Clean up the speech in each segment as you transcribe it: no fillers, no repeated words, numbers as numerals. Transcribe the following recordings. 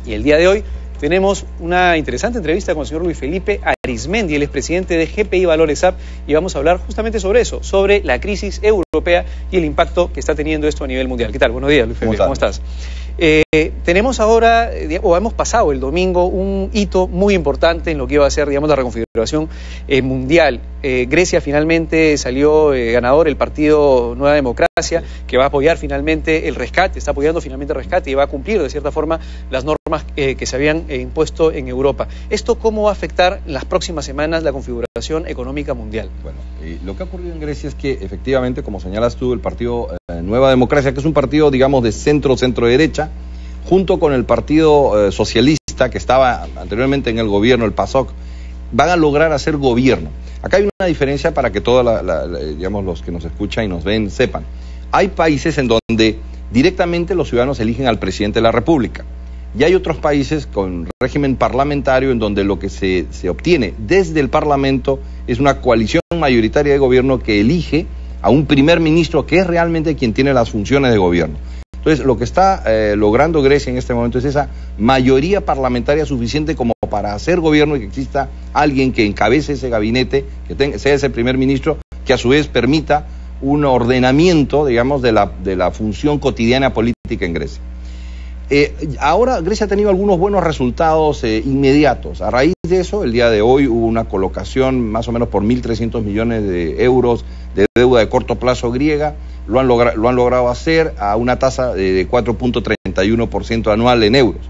Y el día de hoy tenemos una interesante entrevista con el señor Luis Felipe Arizmendi, él es presidente de GPI Valores AP, y vamos a hablar justamente sobre eso, sobre la crisis europea y el impacto que está teniendo esto a nivel mundial. ¿Qué tal? Buenos días, Luis Felipe, ¿cómo estás? Tenemos ahora, o hemos pasado el domingo, un hito muy importante en lo que iba a ser, digamos, la reconfiguración mundial. Grecia finalmente salió ganador, el partido Nueva Democracia, que va a apoyar finalmente el rescate, está apoyando finalmente el rescate y va a cumplir de cierta forma las normas que se habían impuesto en Europa. ¿Esto cómo va a afectar en las próximas semanas la configuración económica mundial? Bueno, lo que ha ocurrido en Grecia es que efectivamente, como señalas tú, el partido Nueva Democracia, que es un partido, digamos, de centro-derecha, junto con el partido socialista que estaba anteriormente en el gobierno, el PASOK, van a lograr hacer gobierno. Acá hay una diferencia para que todos digamos, los que nos escuchan y nos ven sepan. Hay países en donde directamente los ciudadanos eligen al presidente de la República. Y hay otros países con régimen parlamentario en donde lo que se obtiene desde el Parlamento es una coalición mayoritaria de gobierno que elige a un primer ministro que es realmente quien tiene las funciones de gobierno. Entonces, lo que está logrando Grecia en este momento es esa mayoría parlamentaria suficiente como para hacer gobierno y que exista alguien que encabece ese gabinete, que sea ese primer ministro, que a su vez permita un ordenamiento, digamos, de la función cotidiana política en Grecia. Ahora Grecia ha tenido algunos buenos resultados inmediatos. A raíz de eso, el día de hoy hubo una colocación más o menos por 1.300 millones de euros de deuda de corto plazo griega. Lo han logrado hacer a una tasa de 4.31% anual en euros.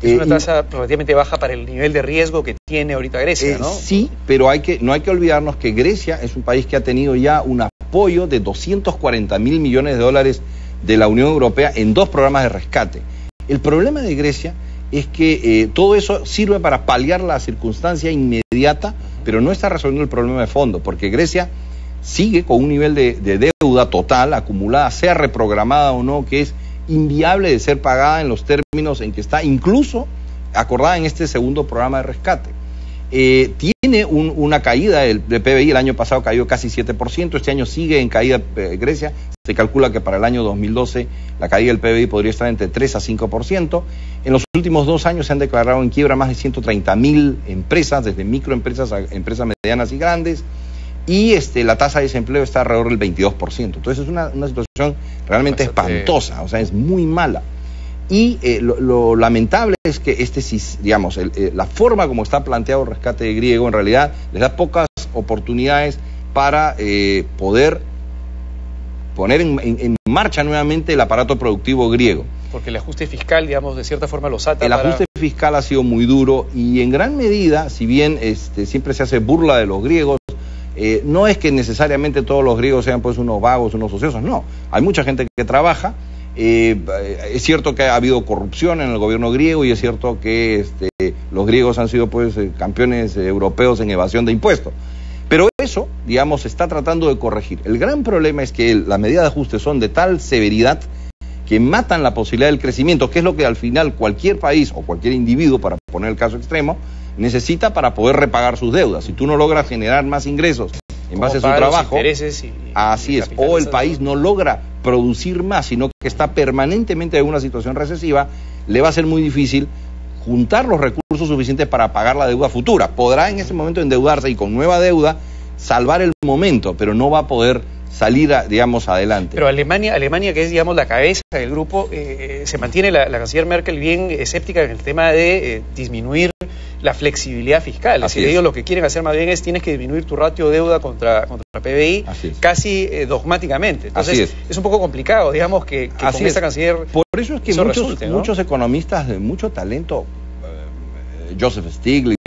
Es una tasa relativamente baja para el nivel de riesgo que tiene ahorita Grecia, ¿no? Sí, pero no hay que olvidarnos que Grecia es un país que ha tenido ya un apoyo de 240.000 millones de dólares de la Unión Europea en 2 programas de rescate. El problema de Grecia es que todo eso sirve para paliar la circunstancia inmediata, pero no está resolviendo el problema de fondo, porque Grecia sigue con un nivel de deuda total, acumulada, sea reprogramada o no, que es inviable de ser pagada en los términos en que está, incluso acordada en este segundo programa de rescate. Tiene una caída del PBI, el año pasado cayó casi 7%, este año sigue en caída Grecia, se calcula que para el año 2012 la caída del PBI podría estar entre 3 a 5%. En los últimos 2 años se han declarado en quiebra más de 130.000 empresas, desde microempresas a empresas medianas y grandes, y la tasa de desempleo está alrededor del 22%. Entonces es una situación realmente espantosa, o sea, es muy mala. Y lo lamentable es que digamos, la forma como está planteado el rescate griego en realidad les da pocas oportunidades para poder poner en marcha nuevamente el aparato productivo griego. Porque el ajuste fiscal, digamos, de cierta forma los ata. El ajuste fiscal ha sido muy duro y en gran medida, si bien siempre se hace burla de los griegos, no es que necesariamente todos los griegos sean pues unos vagos, unos ociosos, no. Hay mucha gente que trabaja. Es cierto que ha habido corrupción en el gobierno griego y es cierto que los griegos han sido pues campeones europeos en evasión de impuestos. Pero eso, digamos, se está tratando de corregir. El gran problema es que las medidas de ajuste son de tal severidad que matan la posibilidad del crecimiento, que es lo que al final cualquier país o cualquier individuo, para poner el caso extremo, necesita para poder repagar sus deudas. Si tú no logras generar más ingresos en base a su trabajo, así es, o el país no logra producir más, sino que está permanentemente en una situación recesiva, le va a ser muy difícil juntar los recursos suficientes para pagar la deuda futura. Podrá en ese momento endeudarse y con nueva deuda salvar el momento, pero no va a poder salir, digamos, adelante. Pero Alemania, que es, digamos, la cabeza del grupo, se mantiene la canciller Merkel bien escéptica en el tema de disminuir la flexibilidad fiscal. Es decir, ellos lo que quieren hacer más bien es tienes que disminuir tu ratio de deuda contra PBI casi dogmáticamente. Entonces es un poco complicado, digamos, que con esta canciller. Por eso es que muchos economistas de mucho talento, Joseph Stiglitz,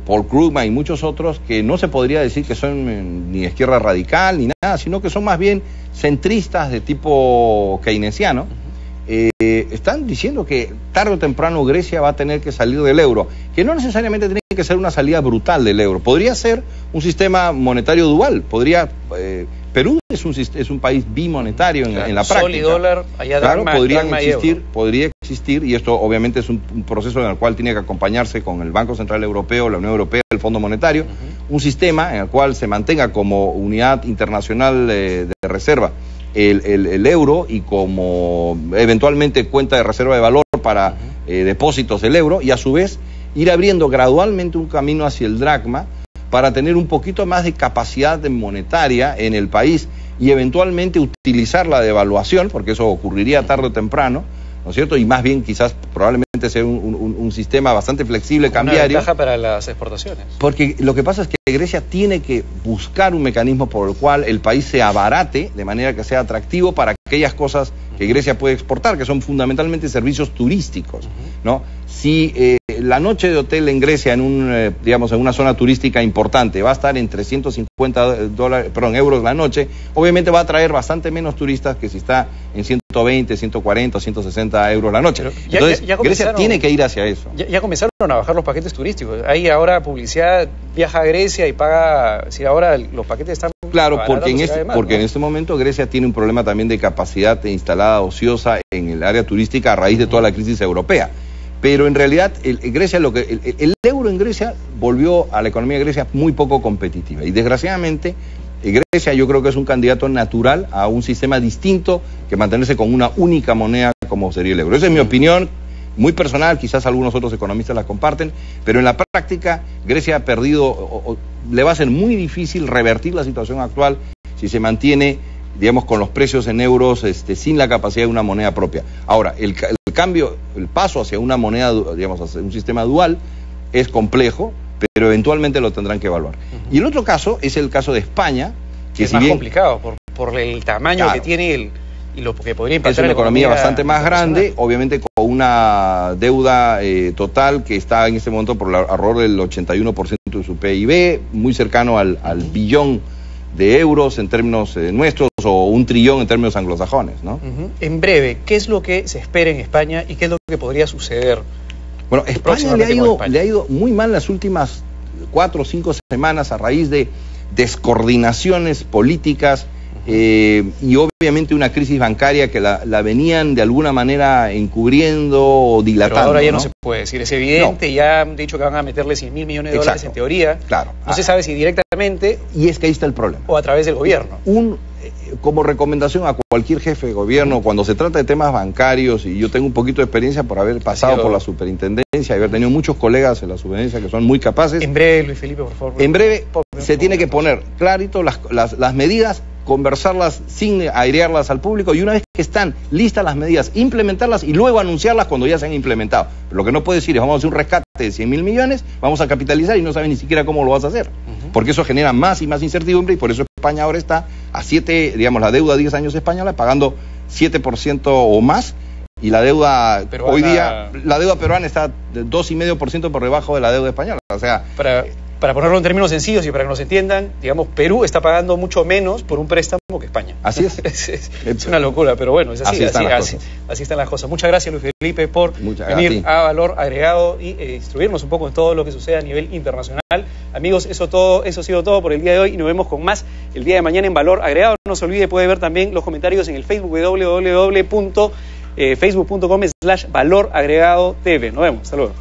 Paul Krugman y muchos otros, que no se podría decir que son ni izquierda radical ni nada, sino que son más bien centristas de tipo keynesiano, están diciendo que tarde o temprano Grecia va a tener que salir del euro, que no necesariamente tiene que ser una salida brutal del euro, podría ser un sistema monetario dual, Perú es un país bimonetario en la práctica. Sol y dólar, allá podría existir, y esto obviamente es un proceso en el cual tiene que acompañarse con el Banco Central Europeo, la Unión Europea, el Fondo Monetario, un sistema en el cual se mantenga como unidad internacional de reserva el euro y como eventualmente cuenta de reserva de valor para depósitos del euro y a su vez ir abriendo gradualmente un camino hacia el dracma para tener un poquito más de capacidad monetaria en el país y eventualmente utilizar la devaluación, porque eso ocurriría tarde o temprano, ¿no es cierto? Y más bien quizás probablemente sea un sistema bastante flexible, cambiario. Una ventaja para las exportaciones. Porque lo que pasa es que Grecia tiene que buscar un mecanismo por el cual el país se abarate de manera que sea atractivo para aquellas cosas que Grecia puede exportar, que son fundamentalmente servicios turísticos, ¿no? Si la noche de hotel en Grecia, digamos, en una zona turística importante, va a estar en 350 euros la noche, obviamente va a atraer bastante menos turistas que si está en 120, 140, 160 euros la noche. Entonces, Grecia tiene que ir hacia eso. Ya comenzaron a bajar los paquetes turísticos. Hay ahora publicidad, viaja a Grecia y paga, si ahora los paquetes están... Claro, porque en este momento Grecia tiene un problema también de capacidad instalada ociosa en el área turística a raíz de toda la crisis europea. Pero en realidad Grecia, el euro en Grecia volvió a la economía de Grecia muy poco competitiva. Y desgraciadamente Grecia yo creo que es un candidato natural a un sistema distinto que mantenerse con una única moneda como sería el euro. Esa es mi opinión, muy personal, quizás algunos otros economistas la comparten, pero en la práctica Grecia ha perdido, le va a ser muy difícil revertir la situación actual si se mantiene, digamos, con los precios en euros, sin la capacidad de una moneda propia. Ahora, el cambio, el paso hacia una moneda, digamos, hacia un sistema dual, es complejo, pero eventualmente lo tendrán que evaluar. Y el otro caso es el caso de España, que es más complicado por el tamaño que tiene y lo que podría impactar. Es una economía bastante más grande, obviamente con una deuda total que está en este momento por alrededor del 81% de su PIB, muy cercano al billón de euros en términos nuestros o 1 trillón en términos anglosajones, ¿no? En breve, ¿qué es lo que se espera en España y qué es lo que podría suceder? Bueno, España le ha ido muy mal las últimas 4 o 5 semanas a raíz de descoordinaciones políticas y obviamente una crisis bancaria que la venían de alguna manera encubriendo o dilatando. Pero ahora ya no se puede decir, es evidente, ya han dicho que van a meterle 100.000 millones de dólares en teoría. Claro. No se sabe si directamente... Y es que ahí está el problema. O a través del gobierno. Como recomendación a cualquier jefe de gobierno, cuando se trata de temas bancarios, y yo tengo un poquito de experiencia por haber pasado por la superintendencia y haber tenido muchos colegas en la superintendencia que son muy capaces. En breve, Luis Felipe, por favor. En breve se tiene que poner clarito las medidas, conversarlas sin airearlas al público y una vez que están listas las medidas, implementarlas y luego anunciarlas cuando ya se han implementado. Pero lo que no puede decir es vamos a hacer un rescate de 100.000 millones, vamos a capitalizar y no saben ni siquiera cómo lo vas a hacer. Porque eso genera más y más incertidumbre y por eso España ahora está a 7, digamos, la deuda a 10 años española pagando 7% o más y la deuda peruana, hoy día, la deuda peruana está 2,5% por debajo de la deuda española. O sea, para ponerlo en términos sencillos y para que nos entiendan, digamos, Perú está pagando mucho menos por un préstamo que España. Así es. Es una locura, pero bueno, es así están las cosas. Muchas gracias, Luis Felipe, por venir a Valor Agregado y instruirnos un poco en todo lo que sucede a nivel internacional. Amigos, eso ha sido todo por el día de hoy y nos vemos con más el día de mañana en Valor Agregado. No se olvide, puede ver también los comentarios en el Facebook, www.facebook.com/valoragregadotv. Nos vemos, hasta luego.